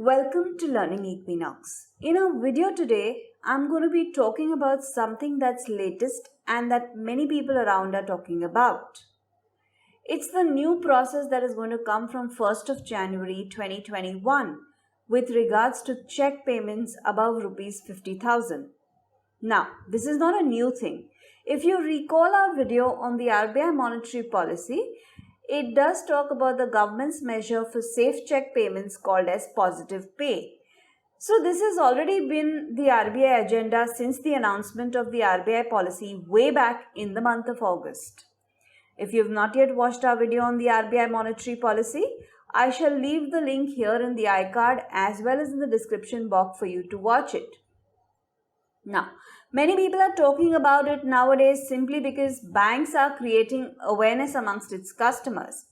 Welcome to Learning Equinox. In our video today, I'm going to be talking about something that's latest and that many people around are talking about. It's the new process that is going to come from 1st of January 2021 with regards to check payments above rupees 50,000. Now, this is not a new thing. If you recall our video on the RBI monetary policy, it does talk about the government's measure for safe check payments called as positive pay. So this has already been the RBI agenda since the announcement of the RBI policy way back in the month of August. If you have not yet watched our video on the RBI monetary policy, I shall leave the link here in the iCard as well as in the description box for you to watch it. Now, many people are talking about it nowadays simply because banks are creating awareness amongst its customers.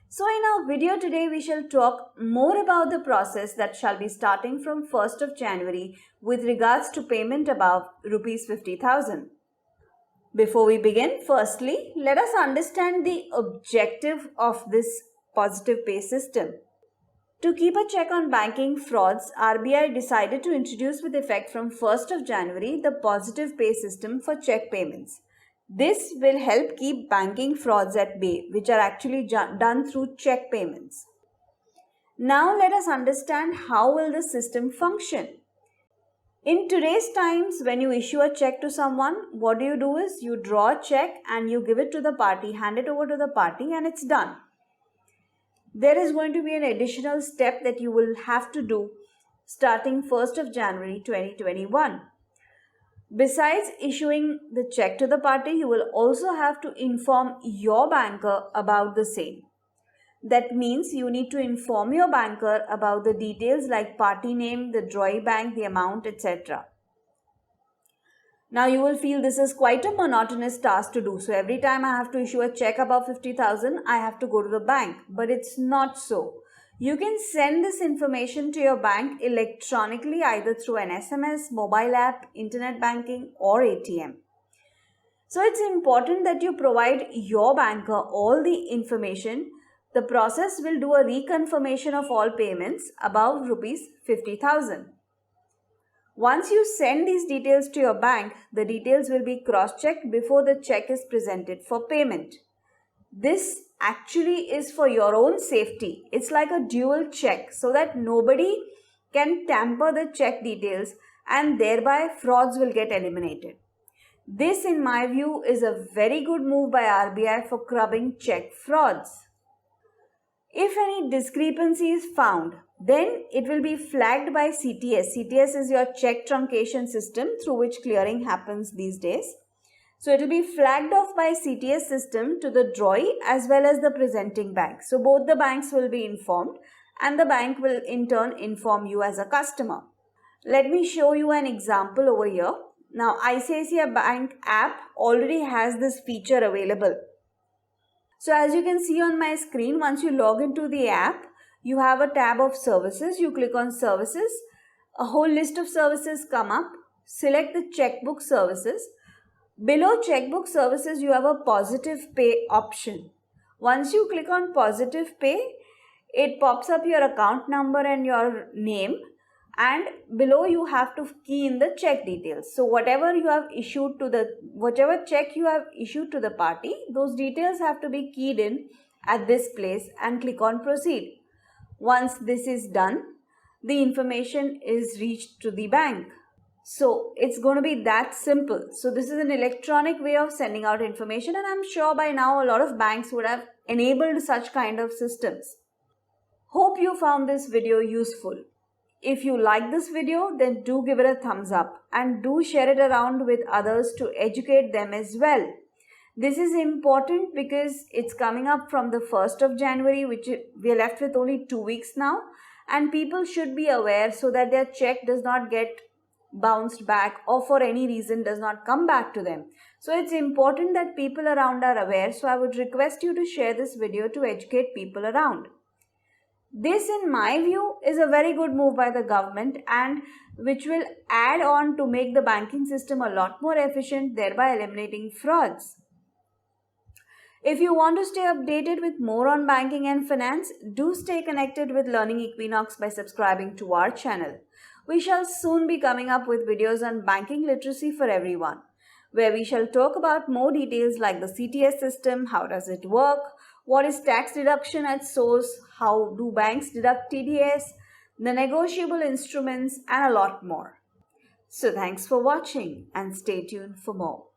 So in our video today, we shall talk more about the process that shall be starting from 1st of January with regards to payment above rupees 50,000. Before we begin, firstly, let us understand the objective of this positive pay system. To keep a check on banking frauds, RBI decided to introduce with effect from 1st of January the positive pay system for check payments. This will help keep banking frauds at bay, which are actually done through check payments. Now let us understand how will the system function. In today's times, when you issue a check to someone, what do is you draw a check and you give it to the party, hand it over to the party, and it's done. There is going to be an additional step that you will have to do starting 1st of January 2021. Besides issuing the check to the party, you will also have to inform your banker about the same. That means you need to inform your banker about the details like party name, the drawee bank, the amount, etc. Now you will feel this is quite a monotonous task to do. So every time I have to issue a check above 50,000, I have to go to the bank. But it's not so. You can send this information to your bank electronically either through an SMS, mobile app, internet banking or ATM. So it's important that you provide your banker all the information. The process will do a reconfirmation of all payments above rupees 50,000. Once you send these details to your bank, the details will be cross-checked before the check is presented for payment. This actually is for your own safety. It's like a dual check so that nobody can tamper the check details and thereby frauds will get eliminated. This, in my view, is a very good move by RBI for curbing check frauds. If any discrepancy is found, then it will be flagged by CTS. CTS is your check truncation system through which clearing happens these days. So it will be flagged off by CTS system to the drawee as well as the presenting bank. So both the banks will be informed and the bank will in turn inform you as a customer. Let me show you an example over here. Now ICICI Bank app already has this feature available. So as you can see on my screen, once you log into the app, you have a tab of services. You click on services. A whole list of services come up. Select the checkbook services. Below checkbook services, you have a positive pay option. Once you click on positive pay, it pops up your account number and your name. And below you have to key in the check details. So whatever check you have issued to the party, those details have to be keyed in at this place and click on proceed. Once this is done, the information is reached to the bank. So it's going to be that simple. So this is an electronic way of sending out information, and I'm sure by now a lot of banks would have enabled such kind of systems. Hope you found this video useful. If you like this video, then do give it a thumbs up and do share it around with others to educate them as well. This is important because it's coming up from the 1st of January, which we are left with only 2 weeks now, and people should be aware so that their check does not get bounced back or for any reason does not come back to them. So it's important that people around are aware. So I would request you to share this video to educate people around. This, in my view, is a very good move by the government and which will add on to make the banking system a lot more efficient, thereby eliminating frauds. If you want to stay updated with more on banking and finance, do stay connected with Learning Equinox by subscribing to our channel. We shall soon be coming up with videos on banking literacy for everyone, where we shall talk about more details like the CTS system, how does it work, what is tax deduction at source, how do banks deduct TDS, the negotiable instruments, and a lot more. So thanks for watching and stay tuned for more.